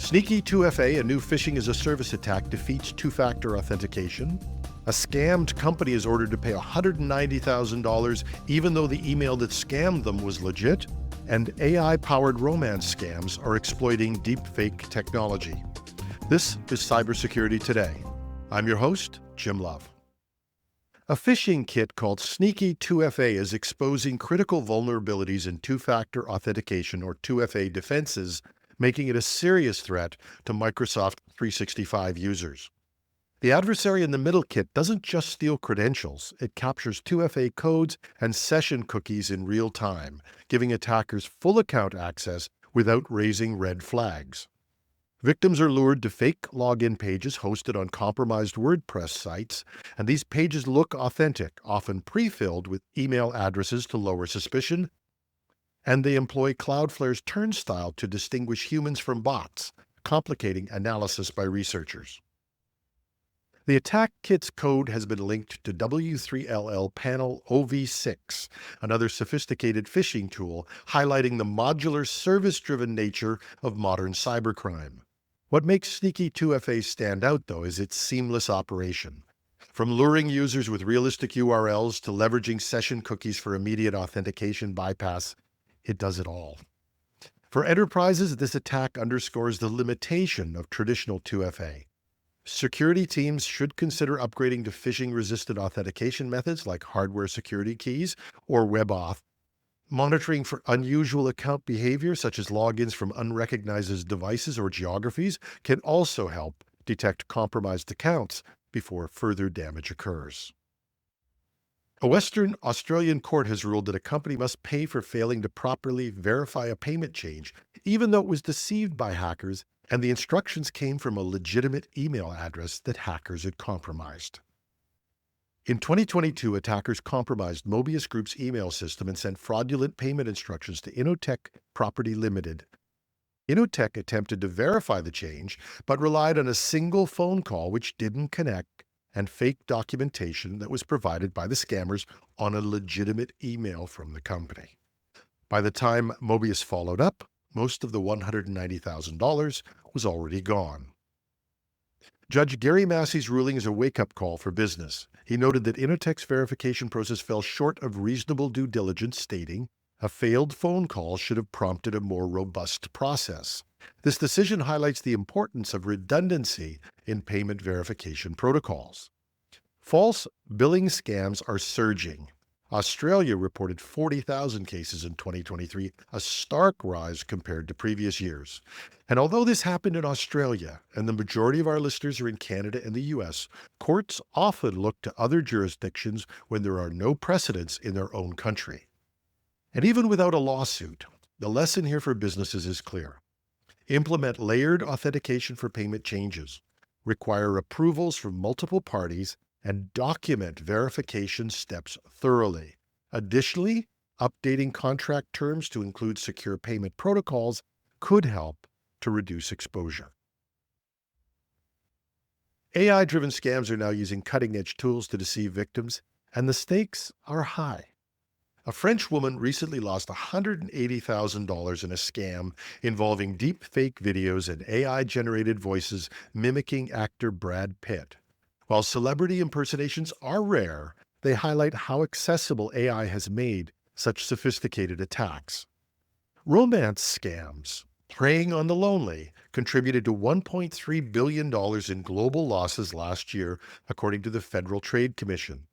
Sneaky 2FA, a new phishing-as-a-service attack, defeats two-factor authentication. A scammed company is ordered to pay $190,000 even though the email that scammed them was legit. And AI-powered romance scams are exploiting deepfake technology. This is Cybersecurity Today. I'm your host, Jim Love. A phishing kit called Sneaky 2FA is exposing critical vulnerabilities in two-factor authentication, or 2FA defenses, making it a serious threat to Microsoft 365 users. The adversary in the middle kit doesn't just steal credentials, it captures 2FA codes and session cookies in real time, giving attackers full account access without raising red flags. Victims are lured to fake login pages hosted on compromised WordPress sites, and these pages look authentic, often pre-filled with email addresses to lower suspicion, and they employ Cloudflare's turnstile to distinguish humans from bots, complicating analysis by researchers. The attack kit's code has been linked to W3LL Panel OV6, another sophisticated phishing tool highlighting the modular service-driven nature of modern cybercrime. What makes Sneaky 2FA stand out, though, is its seamless operation. From luring users with realistic URLs to leveraging session cookies for immediate authentication bypass, it does it all. For enterprises, this attack underscores the limitation of traditional 2FA. Security teams should consider upgrading to phishing-resistant authentication methods like hardware security keys or WebAuth. Monitoring for unusual account behavior, such as logins from unrecognized devices or geographies, can also help detect compromised accounts before further damage occurs. A Western Australian court has ruled that a company must pay for failing to properly verify a payment change, even though it was deceived by hackers and the instructions came from a legitimate email address that hackers had compromised. In 2022, attackers compromised Mobius Group's email system and sent fraudulent payment instructions to Innotech Property Limited. Innotech attempted to verify the change, but relied on a single phone call which didn't connect and fake documentation that was provided by the scammers on a legitimate email from the company. By the time Mobius followed up, most of the $190,000 was already gone. Judge Gary Massey's ruling is a wake-up call for business. He noted that Innotech's verification process fell short of reasonable due diligence, stating, "A failed phone call should have prompted a more robust process." This decision highlights the importance of redundancy in payment verification protocols. False billing scams are surging. Australia reported 40,000 cases in 2023, a stark rise compared to previous years. And although this happened in Australia, and the majority of our listeners are in Canada and the US, courts often look to other jurisdictions when there are no precedents in their own country. And even without a lawsuit, the lesson here for businesses is clear. Implement layered authentication for payment changes, require approvals from multiple parties, and document verification steps thoroughly. Additionally, updating contract terms to include secure payment protocols could help to reduce exposure. AI-driven scams are now using cutting-edge tools to deceive victims, and the stakes are high. A French woman recently lost $180,000 in a scam involving deep fake videos and AI-generated voices mimicking actor Brad Pitt. While celebrity impersonations are rare, they highlight how accessible AI has made such sophisticated attacks. Romance scams, preying on the lonely, contributed to $1.3 billion in global losses last year, according to the Federal Trade Commission.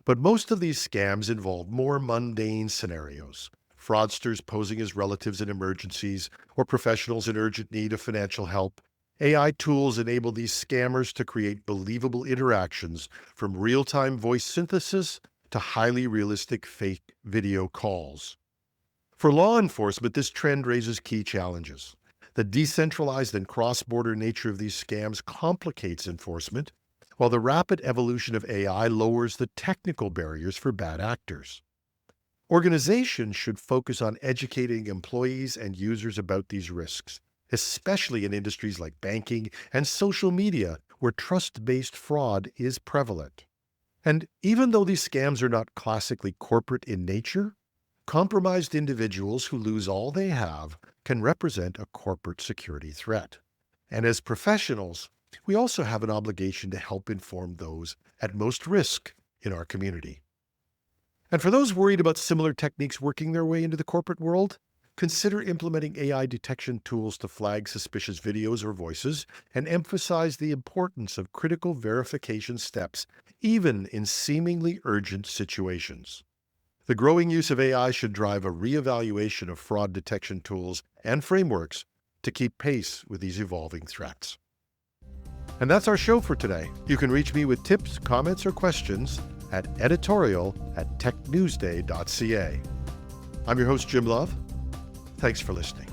But most of these scams involve more mundane scenarios: fraudsters posing as relatives in emergencies or professionals in urgent need of financial help. AI tools enable these scammers to create believable interactions, from real-time voice synthesis to highly realistic fake video calls. For law enforcement, this trend raises key challenges. The decentralized and cross-border nature of these scams complicates enforcement, while the rapid evolution of AI lowers the technical barriers for bad actors. Organizations should focus on educating employees and users about these risks, especially in industries like banking and social media, where trust-based fraud is prevalent. And even though these scams are not classically corporate in nature, compromised individuals who lose all they have can represent a corporate security threat. And as professionals, we also have an obligation to help inform those at most risk in our community. And for those worried about similar techniques working their way into the corporate world, consider implementing AI detection tools to flag suspicious videos or voices and emphasize the importance of critical verification steps, even in seemingly urgent situations. The growing use of AI should drive a reevaluation of fraud detection tools and frameworks to keep pace with these evolving threats. And that's our show for today. You can reach me with tips, comments, or questions at editorial@technewsday.ca. I'm your host, Jim Love. Thanks for listening.